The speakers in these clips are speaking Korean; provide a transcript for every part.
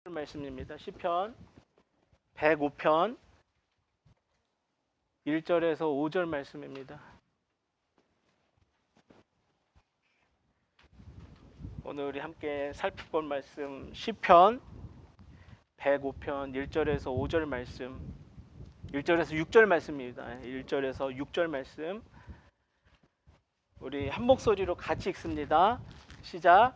말씀입니다. 시편 105편 1절에서 5절 말씀입니다. 오늘 우리 함께 살펴볼 말씀 시편 105편 1절에서 5절 말씀, 1절에서 6절 말씀입니다. 1절에서 6절 말씀 우리 한 목소리로 같이 읽습니다. 시작.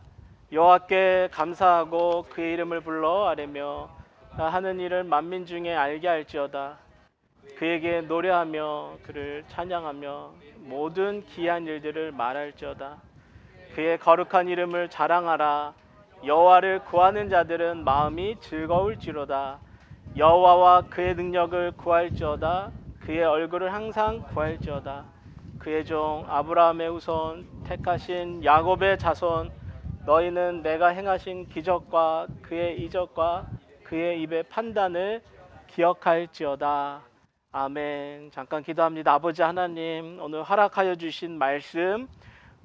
여호와께 감사하고 그의 이름을 불러 아뢰며 하는 일을 만민 중에 알게 할지어다. 그에게 노래하며 그를 찬양하며 모든 기이한 일들을 말할지어다. 그의 거룩한 이름을 자랑하라. 여호와를 구하는 자들은 마음이 즐거울지로다. 여호와와 그의 능력을 구할지어다. 그의 얼굴을 항상 구할지어다. 그의 종 아브라함의 후손 택하신 야곱의 자손, 너희는 내가 행하신 기적과 그의 이적과 그의 입의 판단을 기억할지어다. 아멘. 잠깐 기도합니다. 아버지 하나님, 오늘 허락하여 주신 말씀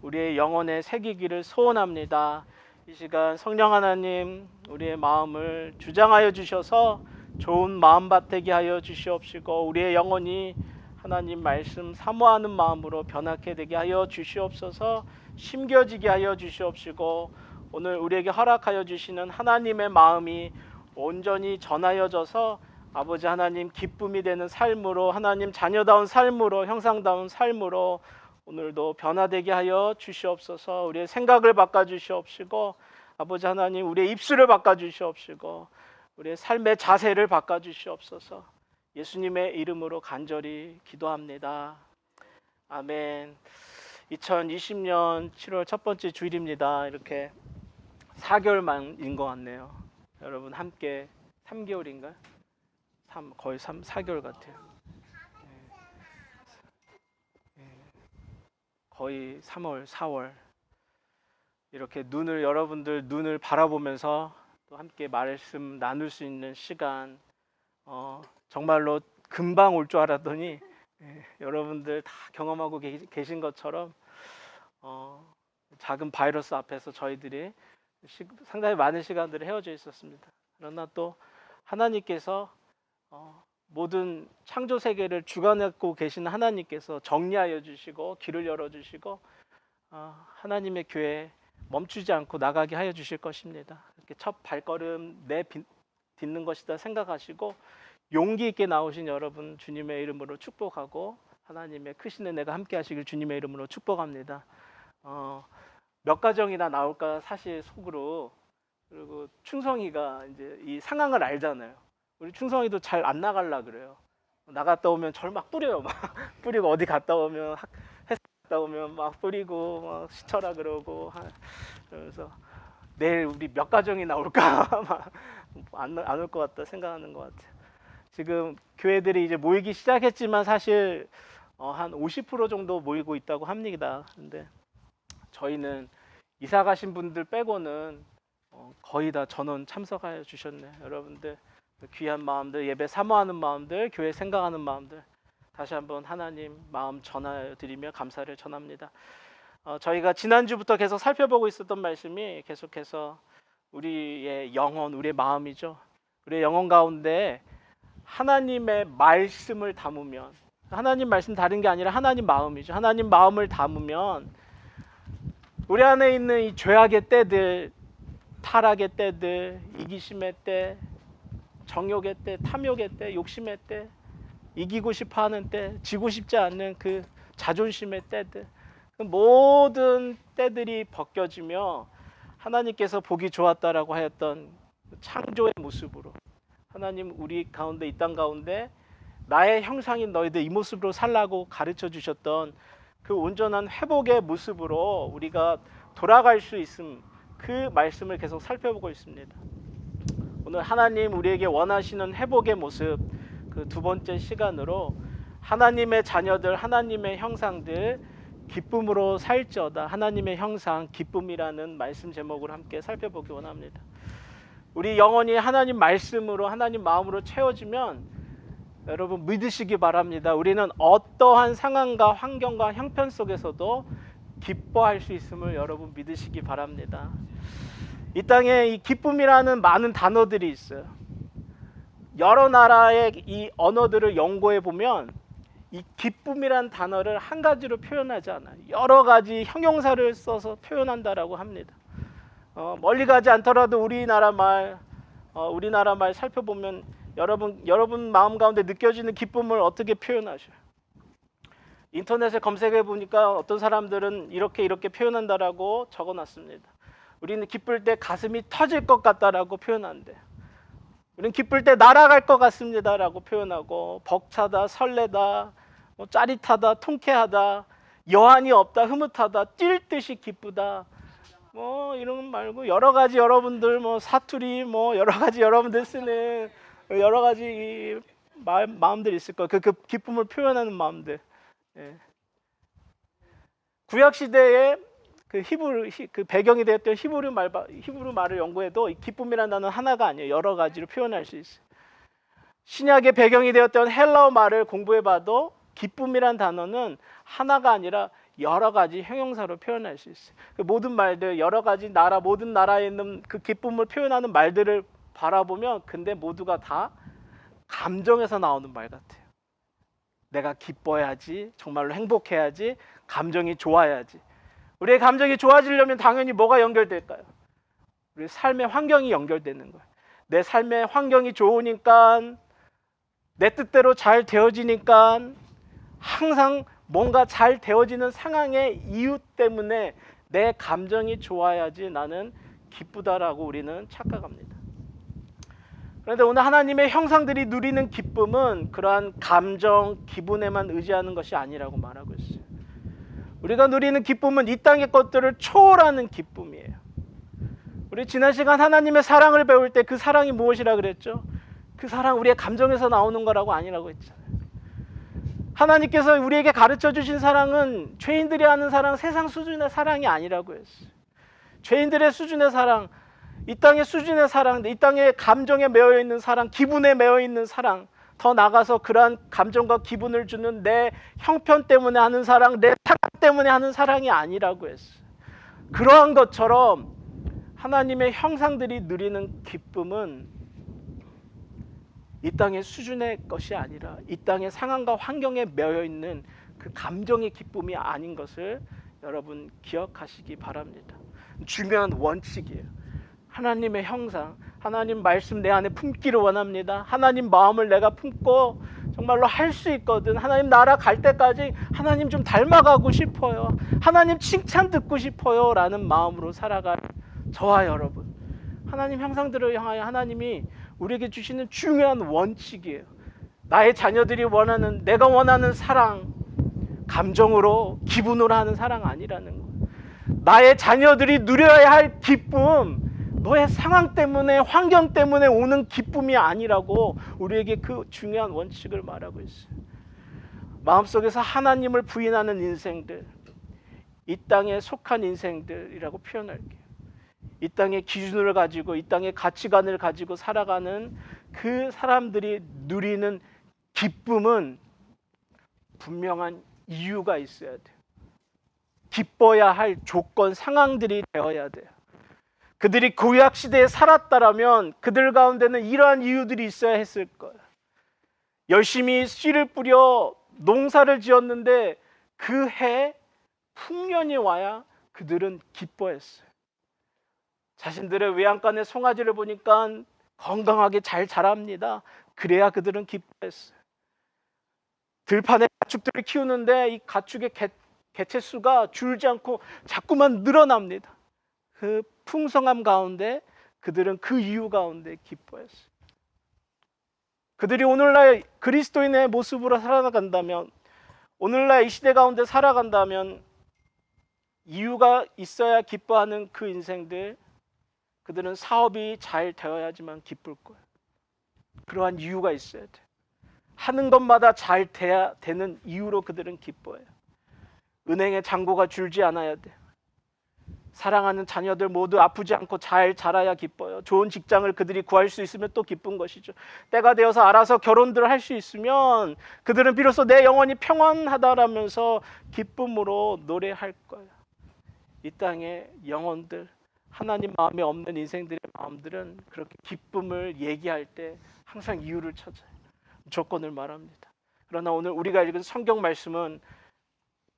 우리의 영혼에 새기기를 소원합니다. 이 시간 성령 하나님, 우리의 마음을 주장하여 주셔서 좋은 마음밭되게 하여 주시옵시고, 우리의 영혼이 하나님 말씀 사모하는 마음으로 변하게 되게 하여 주시옵소서. 심겨지게 하여 주시옵시고, 오늘 우리에게 허락하여 주시는 하나님의 마음이 온전히 전하여져서 아버지 하나님 기쁨이 되는 삶으로, 하나님 자녀다운 삶으로, 형상다운 삶으로 오늘도 변화되게 하여 주시옵소서. 우리의 생각을 바꿔주시옵시고, 아버지 하나님 우리의 입술을 바꿔주시옵시고, 우리의 삶의 자세를 바꿔주시옵소서. 예수님의 이름으로 간절히 기도합니다. 아멘. 2020년 7월 첫 번째 주일입니다. 이렇게 4개월 만인 것 같네요. 여러분 함께 3개월인가요? 거의 4개월 같아요. 거의 3월, 4월 이렇게 여러분들 눈을 바라보면서 또 함께 말씀 나눌 수 있는 시간, 정말로 금방 올 줄 알았더니 여러분들 다 경험하고 계신 것처럼 작은 바이러스 앞에서 저희들이 상당히 많은 시간들을 헤어져 있었습니다. 그러나 또 하나님께서 모든 창조 세계를 주관하고 계신 하나님께서 정리하여 주시고 길을 열어주시고 하나님의 교회 멈추지 않고 나가게 하여 주실 것입니다. 이렇게 첫 발걸음 내딛는 것이다 생각하시고 용기 있게 나오신 여러분 주님의 이름으로 축복하고, 하나님의 크신 은혜가 함께 하시길 주님의 이름으로 축복합니다. 몇 가정이나 나올까 사실 속으로. 그리고 충성이가 이제 이 상황을 알잖아요. 우리 충성이도 잘 안 나갈라 그래요. 나갔다 오면 절 막 뿌려요. 막 뿌리고, 어디 갔다 오면 회사 갔다 오면 막 뿌리고 막 시쳐라 그러고. 그래서 내일 우리 몇 가정이 나올까 막 안 올 것 같다 생각하는 것 같아요. 지금 교회들이 이제 모이기 시작했지만 사실 한 50% 정도 모이고 있다고 합니다. 근데 저희는 이사 가신 분들 빼고는 거의 다 전원 참석하여 주셨네요. 여러분들 귀한 마음들, 예배 사모하는 마음들, 교회 생각하는 마음들 다시 한번 하나님 마음 전하여 드리며 감사를 전합니다. 저희가 지난주부터 계속 살펴보고 있었던 말씀이 계속해서 우리의 영혼, 우리의 마음이죠. 우리의 영혼 가운데 하나님의 말씀을 담으면, 하나님 말씀 다른 게 아니라 하나님 마음이죠. 하나님 마음을 담으면 우리 안에 있는 이 죄악의 때들, 타락의 때들, 이기심의 때, 정욕의 때, 탐욕의 때, 욕심의 때, 이기고 싶어 하는 때, 지고 싶지 않는 그 자존심의 때들, 그 모든 때들이 벗겨지며 하나님께서 보기 좋았다라고 하였던 창조의 모습으로, 하나님 우리 가운데, 이 땅 가운데 나의 형상인 너희들 이 모습으로 살라고 가르쳐 주셨던 그 온전한 회복의 모습으로 우리가 돌아갈 수 있음, 그 말씀을 계속 살펴보고 있습니다. 오늘 하나님 우리에게 원하시는 회복의 모습, 그 두 번째 시간으로 하나님의 자녀들, 하나님의 형상들 기쁨으로 살지어다. 하나님의 형상, 기쁨이라는 말씀 제목으로 함께 살펴보기 원합니다. 우리 영혼이 하나님 말씀으로, 하나님 마음으로 채워지면 여러분 믿으시기 바랍니다. 우리는 어떠한 상황과 환경과 형편 속에서도 기뻐할 수 있음을 여러분 믿으시기 바랍니다. 이 땅에 이 기쁨이라는 많은 단어들이 있어요. 여러 나라의 이 언어들을 연구해 보면 이 기쁨이란 단어를 한 가지로 표현하지 않아요. 여러 가지 형용사를 써서 표현한다라고 합니다. 멀리 가지 않더라도 우리나라 말 살펴보면 여러분 마음 가운데 느껴지는 기쁨을 어떻게 표현하셔요? 인터넷에 검색해 보니까 어떤 사람들은 이렇게 표현한다라고 적어놨습니다. 우리는 기쁠 때 가슴이 터질 것 같다라고 표현한대. 우리는 기쁠 때 날아갈 것 같습니다라고 표현하고, 벅차다, 설레다, 짜릿하다, 통쾌하다, 여한이 없다, 흐뭇하다, 뛸 듯이 기쁘다, 이런 거 말고 여러 가지 여러분들 사투리 여러 가지 여러분들 쓰는 여러 가지 마음들이 있을 거예요. 그 기쁨을 표현하는 마음들. 예. 구약 시대에 그 배경이 되었던 히브리 말을 연구해도 기쁨이라는 단어는 하나가 아니에요. 여러 가지로 표현할 수 있어요. 신약의 배경이 되었던 헬라어 말을 공부해봐도 기쁨이란 단어는 하나가 아니라 여러 가지 형용사로 표현할 수 있어요. 그 모든 말들, 여러 가지 모든 나라에 있는 그 기쁨을 표현하는 말들을 바라보면 근데 모두가 다 감정에서 나오는 말 같아요. 내가 기뻐야지, 정말로 행복해야지, 감정이 좋아야지. 우리의 감정이 좋아지려면 당연히 뭐가 연결될까요? 우리 삶의 환경이 연결되는 거예요. 내 삶의 환경이 좋으니까, 내 뜻대로 잘 되어지니까, 항상 뭔가 잘 되어지는 상황의 이유 때문에 내 감정이 좋아야지 나는 기쁘다라고 우리는 착각합니다. 그런데 오늘 하나님의 형상들이 누리는 기쁨은 그러한 감정, 기분에만 의지하는 것이 아니라고 말하고 있어요. 우리가 누리는 기쁨은 이 땅의 것들을 초월하는 기쁨이에요. 우리 지난 시간 하나님의 사랑을 배울 때 그 사랑이 무엇이라 그랬죠? 그 사랑 우리의 감정에서 나오는 거라고 아니라고 했잖아요. 하나님께서 우리에게 가르쳐 주신 사랑은 죄인들이 하는 사랑, 세상 수준의 사랑이 아니라고 했어요. 죄인들의 수준의 사랑, 이 땅의 수준의 사랑, 이 땅의 감정에 매여 있는 사랑, 기분에 매여 있는 사랑, 더 나아가서 그러한 감정과 기분을 주는 내 형편 때문에 하는 사랑, 내 사랑 때문에 하는 사랑이 아니라고 했어요. 그러한 것처럼 하나님의 형상들이 누리는 기쁨은 이 땅의 수준의 것이 아니라 이 땅의 상황과 환경에 매여 있는 그 감정의 기쁨이 아닌 것을 여러분 기억하시기 바랍니다. 중요한 원칙이에요. 하나님의 형상, 하나님 말씀 내 안에 품기를 원합니다. 하나님 마음을 내가 품고 정말로 할 수 있거든. 하나님 나라 갈 때까지 하나님 좀 닮아가고 싶어요. 하나님 칭찬 듣고 싶어요 라는 마음으로 살아갈 저와 여러분, 하나님 형상들을 향하여 하나님이 우리에게 주시는 중요한 원칙이에요. 나의 자녀들이 원하는, 내가 원하는 사랑, 감정으로, 기분으로 하는 사랑 아니라는 거예요. 나의 자녀들이 누려야 할 기쁨, 너의 상황 때문에, 환경 때문에 오는 기쁨이 아니라고 우리에게 그 중요한 원칙을 말하고 있어요. 마음속에서 하나님을 부인하는 인생들, 이 땅에 속한 인생들이라고 표현할게요. 이 땅의 기준을 가지고, 이 땅의 가치관을 가지고 살아가는 그 사람들이 누리는 기쁨은 분명한 이유가 있어야 돼요. 기뻐야 할 조건, 상황들이 되어야 돼요. 그들이 구약 시대에 살았다라면 그들 가운데는 이러한 이유들이 있어야 했을 거예요. 열심히 씨를 뿌려 농사를 지었는데 그 해 풍년이 와야 그들은 기뻐했어요. 자신들의 외양간의 송아지를 보니까 건강하게 잘 자랍니다. 그래야 그들은 기뻐했어요. 들판에 가축들을 키우는데 이 가축의 개체수가 줄지 않고 자꾸만 늘어납니다. 그 풍성함 가운데 그들은 그 이유 가운데 기뻐했어요. 그들이 오늘날 그리스도인의 모습으로 살아간다면, 오늘날 이 시대 가운데 살아간다면 이유가 있어야 기뻐하는 그 인생들, 그들은 사업이 잘 되어야지만 기쁠 거예요. 그러한 이유가 있어야 돼. 하는 것마다 잘 돼야 되는 이유로 그들은 기뻐해요. 은행에 잔고가 줄지 않아야 돼. 사랑하는 자녀들 모두 아프지 않고 잘 자라야 기뻐요. 좋은 직장을 그들이 구할 수 있으면 또 기쁜 것이죠. 때가 되어서 알아서 결혼들을 할 수 있으면 그들은 비로소 내 영혼이 평안하다라면서 기쁨으로 노래할 거예요. 이 땅의 영혼들, 하나님 마음에 없는 인생들의 마음들은 그렇게 기쁨을 얘기할 때 항상 이유를 찾아요. 조건을 말합니다. 그러나 오늘 우리가 읽은 성경 말씀은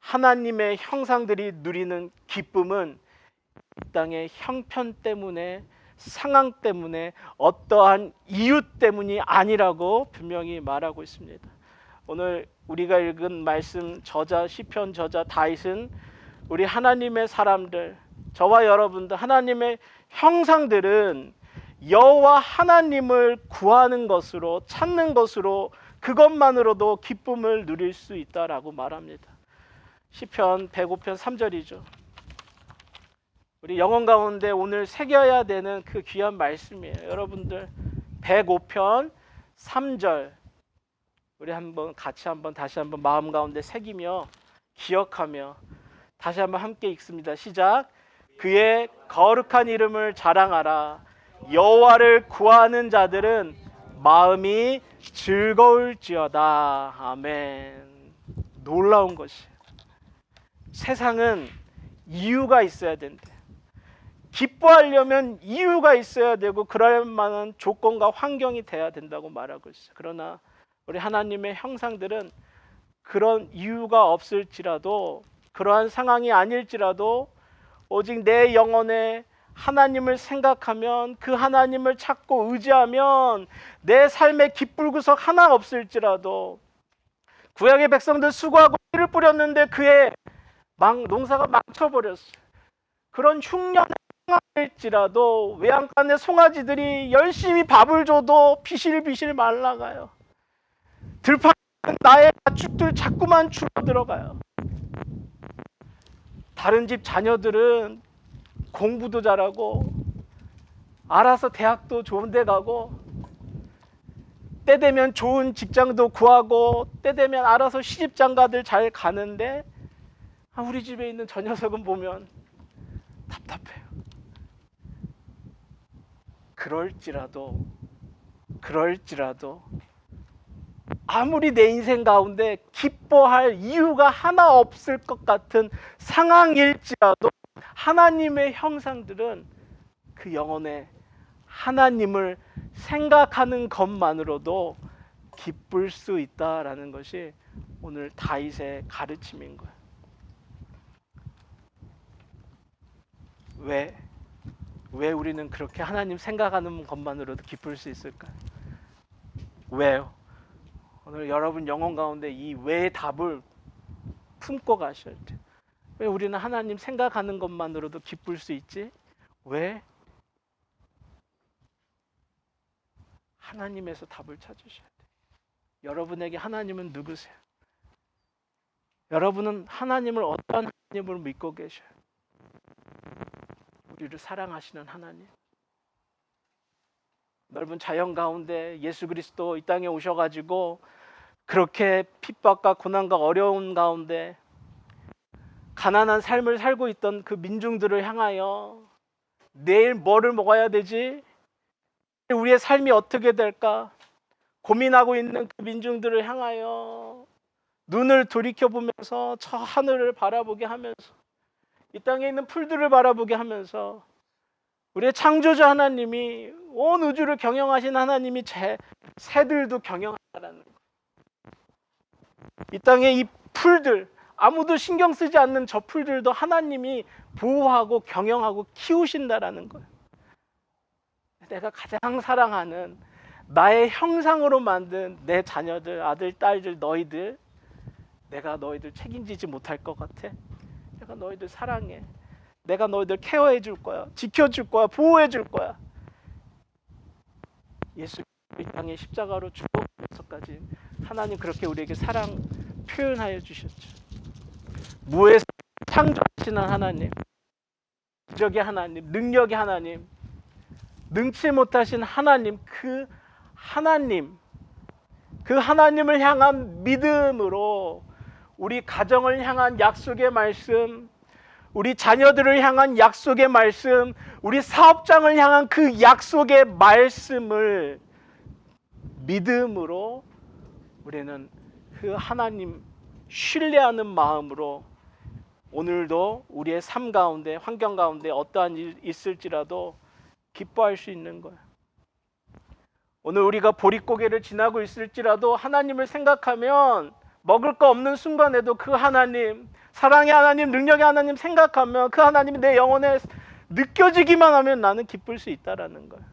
하나님의 형상들이 누리는 기쁨은 이 땅의 형편 때문에, 상황 때문에, 어떠한 이유 때문이 아니라고 분명히 말하고 있습니다. 오늘 우리가 읽은 말씀 저자, 시편 저자 다윗은 우리 하나님의 사람들, 저와 여러분들, 하나님의 형상들은 여호와 하나님을 구하는 것으로, 찾는 것으로, 그것만으로도 기쁨을 누릴 수 있다라고 말합니다. 시편 105편 3절이죠. 우리 영혼 가운데 오늘 새겨야 되는 그 귀한 말씀이에요. 여러분들 105편 3절 우리 같이 다시 한번 마음 가운데 새기며 기억하며 다시 한번 함께 읽습니다. 시작. 그의 거룩한 이름을 자랑하라. 여호와를 구하는 자들은 마음이 즐거울지어다. 아멘. 놀라운 것이, 세상은 이유가 있어야 된대. 기뻐하려면 이유가 있어야 되고 그럴 만한 조건과 환경이 돼야 된다고 말하고 있어요. 그러나 우리 하나님의 형상들은 그런 이유가 없을지라도, 그러한 상황이 아닐지라도 오직 내 영혼에 하나님을 생각하면, 그 하나님을 찾고 의지하면 내 삶에 기쁠구석 하나 없을지라도, 구약의 백성들 수고하고 씨를 뿌렸는데 그의 농사가 망쳐버렸어요. 그런 흉년의 상황일지라도 외양간의 송아지들이 열심히 밥을 줘도 비실비실 말라가요. 들판에 나의 가축들 자꾸만 줄어들어가요. 다른 집 자녀들은 공부도 잘하고 알아서 대학도 좋은 데 가고 때 되면 좋은 직장도 구하고 때 되면 알아서 시집장가들 잘 가는데 우리 집에 있는 저 녀석은 보면 답답해요. 그럴지라도 아무리 내 인생 가운데 기뻐할 이유가 하나 없을 것 같은 상황일지라도 하나님의 형상들은 그 영혼에 하나님을 생각하는 것만으로도 기쁠 수 있다라는 것이 오늘 다윗의 가르침인 거예요. 왜 우리는 그렇게 하나님 생각하는 것만으로도 기쁠 수 있을까요? 왜요? 오늘 여러분 영혼 가운데 이 왜의 답을 품고 가셔야 돼요. 왜 우리는 하나님 생각하는 것만으로도 기쁠 수 있지? 왜? 하나님에서 답을 찾으셔야 돼요. 여러분에게 하나님은 누구세요? 여러분은 하나님을 어떤 하나님으로 믿고 계셔요? 우리를 사랑하시는 하나님, 넓은 자연 가운데 예수 그리스도 이 땅에 오셔가지고 그렇게 핍박과 고난과 어려움 가운데 가난한 삶을 살고 있던 그 민중들을 향하여 내일 뭐를 먹어야 되지? 우리의 삶이 어떻게 될까? 고민하고 있는 그 민중들을 향하여 눈을 돌이켜보면서 저 하늘을 바라보게 하면서 이 땅에 있는 풀들을 바라보게 하면서 우리의 창조주 하나님이, 온 우주를 경영하신 하나님이 제 새들도 경영하라는 거예요. 이 땅에 이 풀들, 아무도 신경 쓰지 않는 저 풀들도 하나님이 보호하고 경영하고 키우신다라는 거예요. 내가 가장 사랑하는 나의 형상으로 만든 내 자녀들, 아들, 딸들, 너희들, 내가 너희들 책임지지 못할 것 같아? 내가 너희들 사랑해. 내가 너희들 케어해 줄 거야. 지켜줄 거야. 보호해 줄 거야. 예수 이 땅에 십자가로 죽어서까지 하나님 그렇게 우리에게 사랑 표현하여 주셨죠. 무에서 창조하시는 하나님, 기적의 하나님, 능력의 하나님, 능치 못하신 하나님, 그 하나님을 향한 믿음으로 우리 가정을 향한 약속의 말씀, 우리 자녀들을 향한 약속의 말씀, 우리 사업장을 향한 그 약속의 말씀을 믿음으로 우리는 그 하나님 신뢰하는 마음으로 오늘도 우리의 삶 가운데, 환경 가운데 어떠한 일 있을지라도 기뻐할 수 있는 거예요. 오늘 우리가 보릿고개를 지나고 있을지라도 하나님을 생각하면, 먹을 거 없는 순간에도 그 하나님, 사랑의 하나님, 능력의 하나님 생각하면 그 하나님이 내 영혼에 느껴지기만 하면 나는 기쁠 수 있다라는 거예요.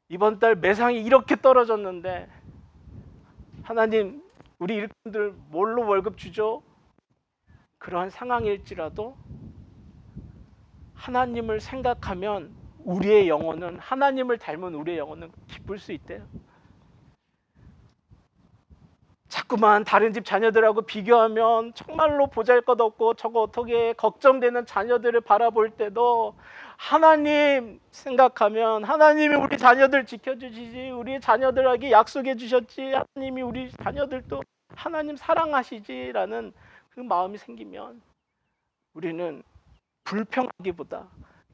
이번 달 매상이 이렇게 떨어졌는데 하나님, 우리 일꾼들 뭘로 월급 주죠? 그러한 상황일지라도 하나님을 생각하면 우리의 영혼은, 하나님을 닮은 우리의 영혼은 기쁠 수 있대요. 자꾸만 다른 집 자녀들하고 비교하면 정말로 보잘것없고 저거 어떻게 걱정되는 자녀들을 바라볼 때도 하나님 생각하면 하나님이 우리 자녀들 지켜주시지, 우리 자녀들에게 약속해 주셨지, 하나님이 우리 자녀들도 하나님 사랑하시지라는 그 마음이 생기면 우리는 불평하기보다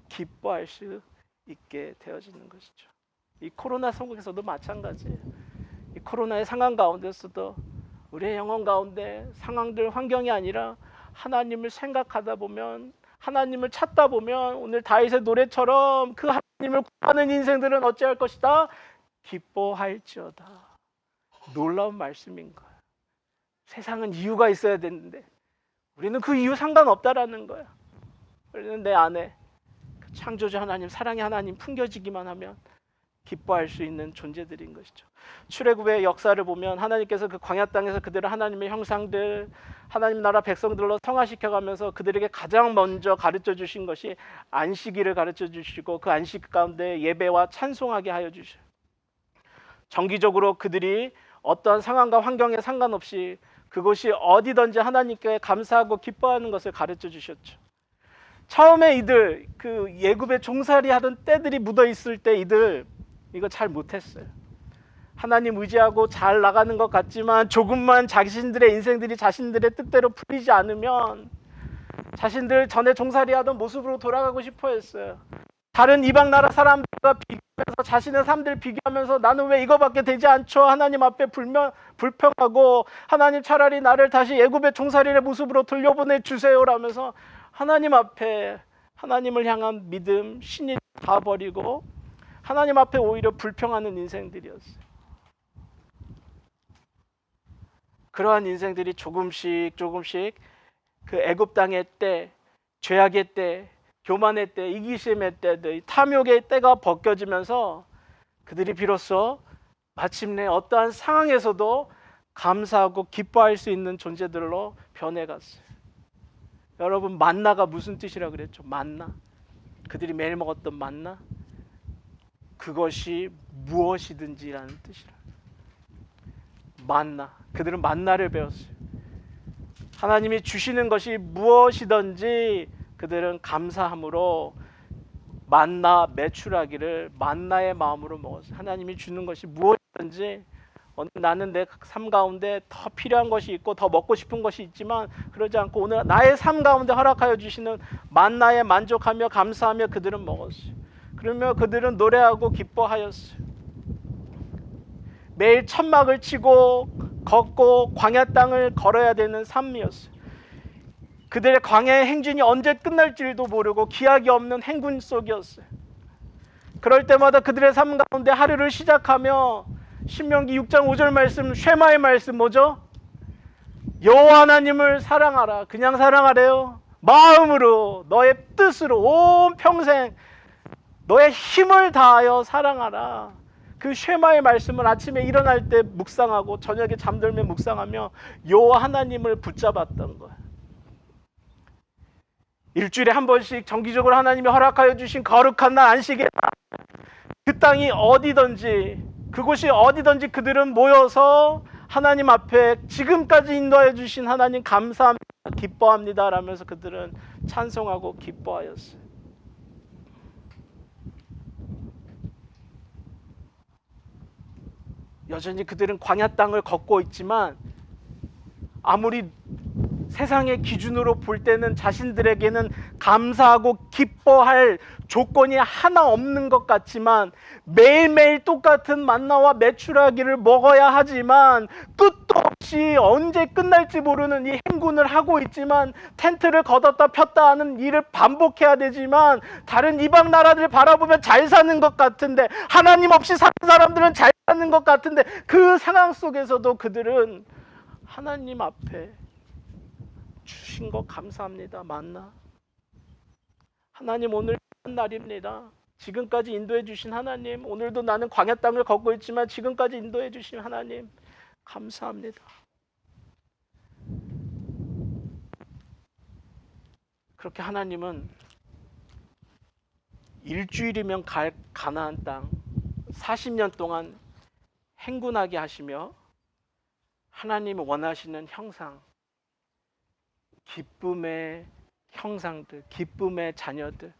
기뻐할 수 있게 되어지는 것이죠. 이 코로나 상황에서도 마찬가지예요. 이 코로나의 상황 가운데서도 우리의 영혼 가운데 상황들, 환경이 아니라 하나님을 생각하다 보면, 하나님을 찾다 보면 오늘 다윗의 노래처럼 그 하나님을 구하는 인생들은 어찌할 것이다? 기뻐할지어다. 놀라운 말씀인 거예요. 세상은 이유가 있어야 되는데 우리는 그 이유 상관없다라는 거예요. 우리는 내 안에 그 창조주 하나님, 사랑의 하나님 풍겨지기만 하면 기뻐할 수 있는 존재들인 것이죠. 출애굽의 역사를 보면 하나님께서 그 광야 땅에서 그들을 하나님의 형상들, 하나님 나라 백성들로 성화시켜가면서 그들에게 가장 먼저 가르쳐 주신 것이 안식일을 가르쳐 주시고 그 안식 가운데 예배와 찬송하게 하여 주셔요. 정기적으로 그들이 어떠한 상황과 환경에 상관없이 그곳이 어디든지 하나님께 감사하고 기뻐하는 것을 가르쳐 주셨죠. 처음에 이들, 그 예굽에 종살이 하던 때들이 묻어 있을 때 이들 이거 잘 못했어요. 하나님 의지하고 잘 나가는 것 같지만 조금만 자신들의 인생들이 자신들의 뜻대로 풀리지 않으면 자신들 전에 종살이 하던 모습으로 돌아가고 싶어 했어요. 다른 이방 나라 사람들과 비교하면서 자신의 삶들 비교하면서 나는 왜 이거밖에 되지 않죠? 하나님 앞에 불평하고 하나님 차라리 나를 다시 애굽의 종살이의 모습으로 돌려보내 주세요라면서 하나님 앞에 하나님을 향한 믿음, 신이 다 버리고 하나님 앞에 오히려 불평하는 인생들이었어요. 그러한 인생들이 조금씩 그 애굽 땅의 때, 죄악의 때, 교만의 때, 이기심의 때들, 탐욕의 때가 벗겨지면서 그들이 비로소 마침내 어떠한 상황에서도 감사하고 기뻐할 수 있는 존재들로 변해갔어요. 여러분, 만나가 무슨 뜻이라 그랬죠? 만나. 그들이 매일 먹었던 만나. 그것이 무엇이든지라는 뜻이라. 만나. 그들은 만나를 배웠어요. 하나님이 주시는 것이 무엇이든지 그들은 감사함으로 만나 매출하기를 만나의 마음으로 먹었어요. 하나님이 주는 것이 무엇이든지, 나는 내 삶 가운데 더 필요한 것이 있고 더 먹고 싶은 것이 있지만 그러지 않고 오늘 나의 삶 가운데 허락하여 주시는 만나에 만족하며 감사하며 그들은 먹었어요. 그러며 그들은 노래하고 기뻐하였어요. 매일 천막을 치고 걷고 광야 땅을 걸어야 되는 삶이었어요. 그들의 광야의 행진이 언제 끝날지도 모르고 기약이 없는 행군 속이었어요. 그럴 때마다 그들의 삶 가운데 하루를 시작하며 신명기 6장 5절 말씀, 쉐마의 말씀 뭐죠? 여호와 하나님을 사랑하라. 그냥 사랑하래요. 마음으로, 너의 뜻으로, 온 평생 너의 힘을 다하여 사랑하라. 그 쉐마의 말씀을 아침에 일어날 때 묵상하고 저녁에 잠들면 묵상하며 여호와 하나님을 붙잡았던 거예요. 일주일에 한 번씩 정기적으로 하나님이 허락하여 주신 거룩한 날, 안식의 날, 그 땅이 어디든지, 그곳이 어디든지 그들은 모여서 하나님 앞에 지금까지 인도해 주신 하나님 감사합니다, 기뻐합니다 라면서 그들은 찬송하고 기뻐하였어요. 여전히 그들은 광야 땅을 걷고 있지만 아무리 세상의 기준으로 볼 때는 자신들에게는 감사하고 기뻐할 조건이 하나 없는 것 같지만 매일매일 똑같은 만나와 메추라기를 먹어야 하지만 끝도 없이 없이 언제 끝날지 모르는 이 행군을 하고 있지만, 텐트를 걷었다 폈다 하는 일을 반복해야 되지만, 다른 이방 나라들 바라보면 잘 사는 것 같은데, 하나님 없이 사는 사람들은 잘 사는 것 같은데, 그 상황 속에서도 그들은 하나님 앞에 주신 거 감사합니다. 만나. 하나님, 오늘 날입니다. 지금까지 인도해 주신 하나님, 오늘도 나는 광야 땅을 걷고 있지만 지금까지 인도해 주신 하나님 감사합니다. 그렇게 하나님은 일주일이면 갈 가나안 땅 40년 동안 행군하게 하시며, 하나님이 원하시는 형상, 기쁨의 형상들, 기쁨의 자녀들,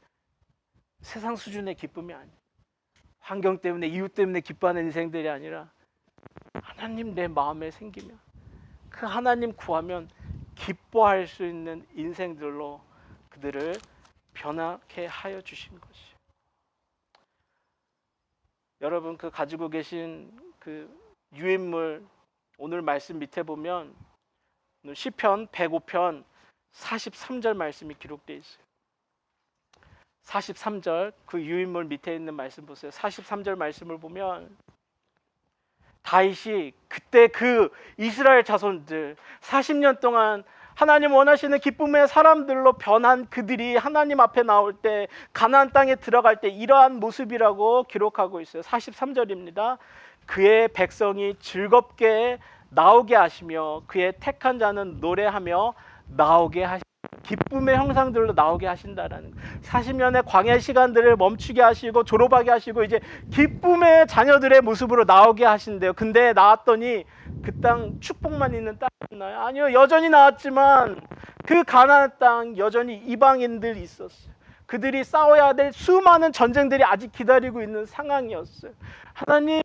세상 수준의 기쁨이 아니에요. 환경 때문에, 이유 때문에 기뻐하는 인생들이 아니라, 하나님 내 마음에 생기면, 그 하나님 구하면 기뻐할 수 있는 인생들로 그들을 변하게 하여 주신 것이에요. 여러분, 그 가지고 계신 그 유인물, 오늘 말씀 밑에 보면 오늘 시편 105편 43절 말씀이 기록되어 있어요. 43절, 그 유인물 밑에 있는 말씀 보세요. 43절 말씀을 보면 다윗이 그때 그 이스라엘 자손들 40년 동안 하나님 원하시는 기쁨의 사람들로 변한 그들이 하나님 앞에 나올 때, 가나안 땅에 들어갈 때 이러한 모습이라고 기록하고 있어요. 43절입니다. 그의 백성이 즐겁게 나오게 하시며 그의 택한 자는 노래하며 나오게 하시, 기쁨의 형상들로 나오게 하신다라는 거예요. 40년의 광야 시간들을 멈추게 하시고 졸업하게 하시고 이제 기쁨의 자녀들의 모습으로 나오게 하신대요. 근데 나왔더니 그 땅 축복만 있는 땅이었나요? 아니요. 여전히 나왔지만 그 가나안 땅 여전히 이방인들이 있었어요. 그들이 싸워야 될 수많은 전쟁들이 아직 기다리고 있는 상황이었어요. 하나님,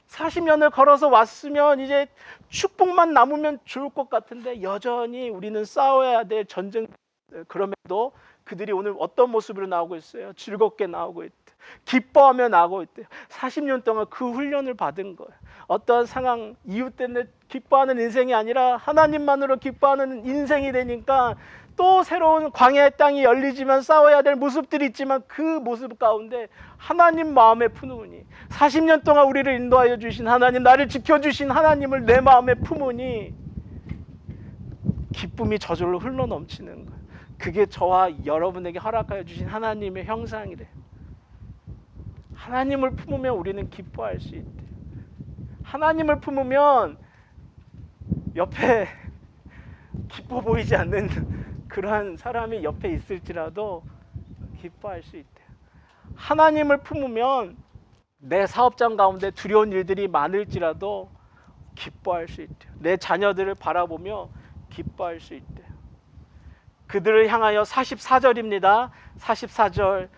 40년을 걸어서 왔으면 이제 축복만 남으면 좋을 것 같은데 여전히 우리는 싸워야 될 전쟁. 그럼에도 그들이 오늘 어떤 모습으로 나오고 있어요? 즐겁게 나오고 있대요. 기뻐하며 나오고 있대요. 40년 동안 그 훈련을 받은 거예요. 어떠한 상황, 이유 때문에 기뻐하는 인생이 아니라 하나님만으로 기뻐하는 인생이 되니까 또 새로운 광야의 땅이 열리지만 싸워야 될 모습들이 있지만 그 모습 가운데 하나님 마음에 품으니, 40년 동안 우리를 인도하여 주신 하나님, 나를 지켜주신 하나님을 내 마음에 품으니 기쁨이 저절로 흘러넘치는 거예요. 그게 저와 여러분에게 허락하여 주신 하나님의 형상이래요. 하나님을 품으면 우리는 기뻐할 수 있대요. 하나님을 품으면 옆에 기뻐 보이지 않는 그러한 사람이 옆에 있을지라도 기뻐할 수 있대요. 하나님을 품으면 내 사업장 가운데 두려운 일들이 많을지라도 기뻐할 수 있대요. 내 자녀들을 바라보며 기뻐할 수 있대요. 그들을 향하여 44절입니다. 44절,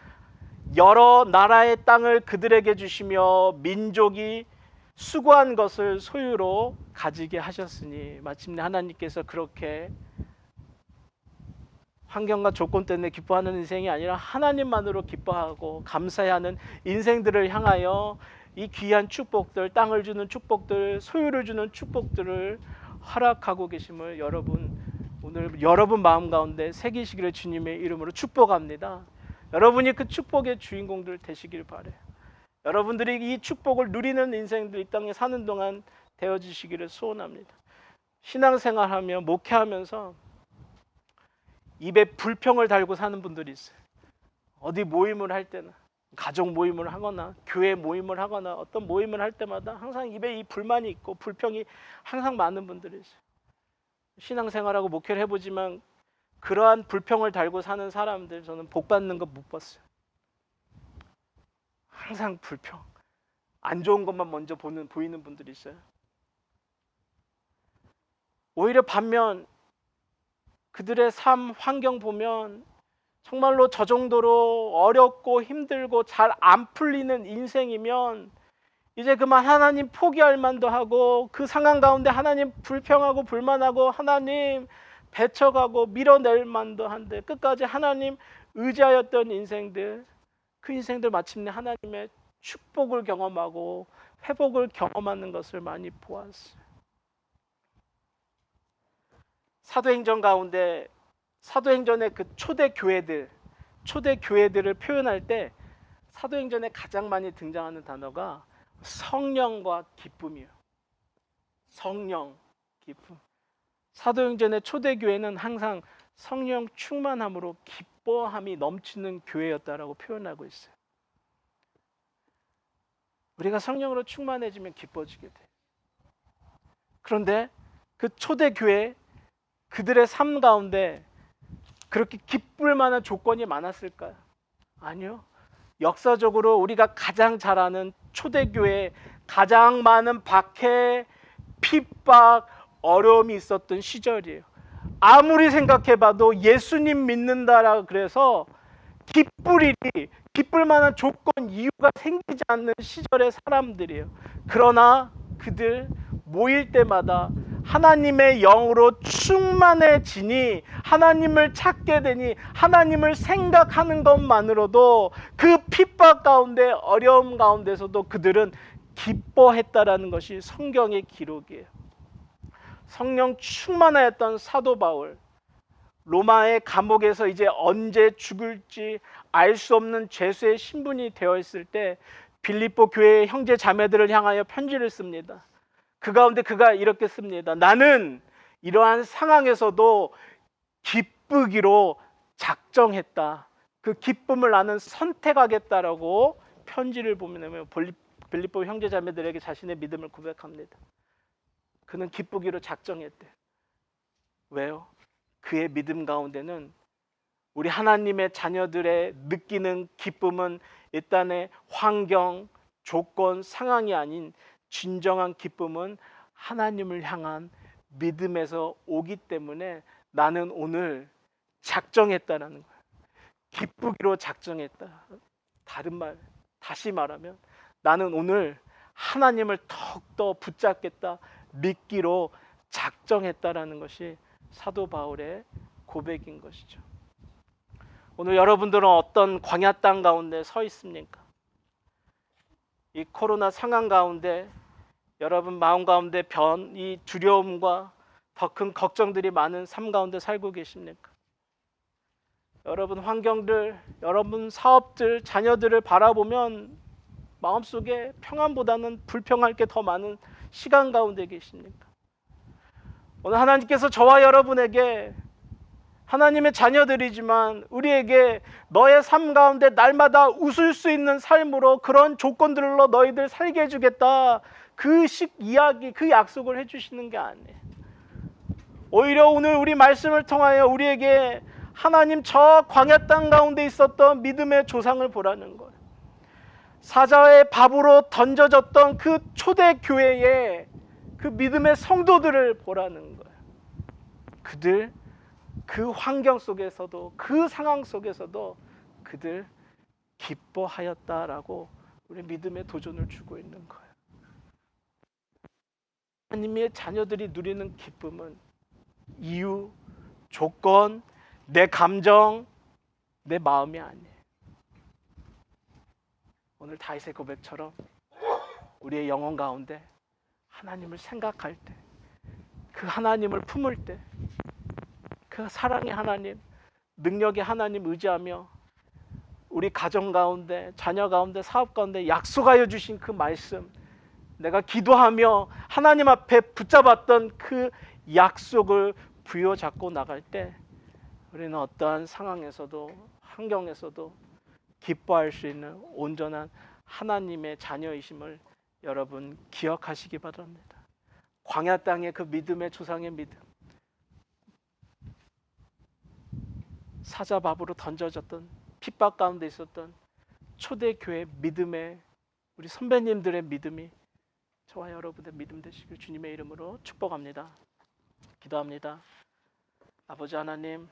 여러 나라의 땅을 그들에게 주시며 민족이 수고한 것을 소유로 가지게 하셨으니, 마침내 하나님께서 그렇게 환경과 조건 때문에 기뻐하는 인생이 아니라 하나님만으로 기뻐하고 감사해하는 인생들을 향하여 이 귀한 축복들, 땅을 주는 축복들, 소유를 주는 축복들을 허락하고 계심을 여러분, 오늘 여러분 마음 가운데 새기시기를 주님의 이름으로 축복합니다. 여러분이 그 축복의 주인공들 되시길 바래요. 여러분들이 이 축복을 누리는 인생들, 이 땅에 사는 동안 되어주시기를 소원합니다. 신앙생활하며 목회하면서 입에 불평을 달고 사는 분들이 있어요. 어디 모임을 할 때나, 가족 모임을 하거나 교회 모임을 하거나 어떤 모임을 할 때마다 항상 입에 이 불만이 있고 불평이 항상 많은 분들이 있어요. 신앙생활하고 목회를 해보지만 그러한 불평을 달고 사는 사람들 저는 복 받는 거 못 봤어요. 항상 불평, 안 좋은 것만 먼저 보이는 분들이 있어요. 오히려 반면 그들의 삶 환경 보면 정말로 저 정도로 어렵고 힘들고 잘 안 풀리는 인생이면 이제 그만 하나님 포기할 만도 하고, 그 상황 가운데 하나님 불평하고 불만하고 하나님 배척하고 밀어낼 만도 한데, 끝까지 하나님 의지하였던 인생들, 그 인생들 마침내 하나님의 축복을 경험하고 회복을 경험하는 것을 많이 보았어요. 사도행전 가운데 사도행전의 그 초대 교회들을 표현할 때 사도행전에 가장 많이 등장하는 단어가 성령과 기쁨이에요. 성령, 기쁨. 사도행전의 초대 교회는 항상 성령 충만함으로 기뻐함이 넘치는 교회였다라고 표현하고 있어요. 우리가 성령으로 충만해지면 기뻐지게 돼. 그런데 그 초대 교회 그들의 삶 가운데 그렇게 기쁠 만한 조건이 많았을까요? 아니요. 역사적으로 우리가 가장 잘 아는 초대교회에 가장 많은 박해, 핍박, 어려움이 있었던 시절이에요. 아무리 생각해봐도 예수님 믿는다라 그래서 기쁠 만한 조건, 이유가 생기지 않는 시절의 사람들이에요. 그러나 그들 모일 때마다 하나님의 영으로 충만해지니, 하나님을 찾게 되니, 하나님을 생각하는 것만으로도 그 핍박 가운데, 어려움 가운데서도 그들은 기뻐했다라는 것이 성경의 기록이에요. 성령 충만하였던 사도 바울, 로마의 감옥에서 이제 언제 죽을지 알 수 없는 죄수의 신분이 되어 있을 때 빌립보 교회의 형제 자매들을 향하여 편지를 씁니다. 그 가운데 그가 이렇게 씁니다. 나는 이러한 상황에서도 기쁘기로 작정했다. 그 기쁨을 나는 선택하겠다라고 편지를 보면 빌립보 형제 자매들에게 자신의 믿음을 고백합니다. 그는 기쁘기로 작정했대. 왜요? 그의 믿음 가운데는 우리 하나님의 자녀들의 느끼는 기쁨은 일단의 환경, 조건, 상황이 아닌 진정한 기쁨은 하나님을 향한 믿음에서 오기 때문에 나는 오늘 작정했다라는 거예요. 기쁘기로 작정했다. 다시 말하면 나는 오늘 하나님을 더욱더 붙잡겠다, 믿기로 작정했다라는 것이 사도 바울의 고백인 것이죠. 오늘 여러분들은 어떤 광야 땅 가운데 서 있습니까? 이 코로나 상황 가운데 여러분 마음 가운데 이 두려움과 더 큰 걱정들이 많은 삶 가운데 살고 계십니까? 여러분 환경들, 여러분 사업들, 자녀들을 바라보면 마음속에 평안보다는 불평할 게 더 많은 시간 가운데 계십니까? 오늘 하나님께서 저와 여러분에게 하나님의 자녀들이지만 우리에게 너의 삶 가운데 날마다 웃을 수 있는 삶으로 그런 조건들로 너희들 살게 해주겠다, 그 이야기, 그 약속을 해주시는 게 아니에요. 오히려 오늘 우리 말씀을 통하여 우리에게 하나님 저 광야 땅 가운데 있었던 믿음의 조상을 보라는 거예요. 사자의 밥으로 던져졌던 그 초대 교회의 그 믿음의 성도들을 보라는 거예요. 그들 그 환경 속에서도, 그 상황 속에서도 그들 기뻐하였다라고 우리 믿음의 도전을 주고 있는 거예요. 하나님의 자녀들이 누리는 기쁨은 이유, 조건, 내 감정, 내 마음이 아니에요. 오늘 다윗의 고백처럼 우리의 영혼 가운데 하나님을 생각할 때, 그 하나님을 품을 때, 그 사랑의 하나님, 능력의 하나님 의지하며 우리 가정 가운데, 자녀 가운데, 사업 가운데 약속하여 주신 그 말씀, 내가 기도하며 하나님 앞에 붙잡았던 그 약속을 부여잡고 나갈 때 우리는 어떠한 상황에서도, 환경에서도 기뻐할 수 있는 온전한 하나님의 자녀이심을 여러분 기억하시기 바랍니다. 광야 땅의 그 믿음의 조상의 믿음, 사자밥으로 던져졌던 핍박 가운데 있었던 초대교회 믿음의 우리 선배님들의 믿음이 저와 여러분의 믿음 되시길 주님의 이름으로 축복합니다. 기도합니다. 아버지 하나님,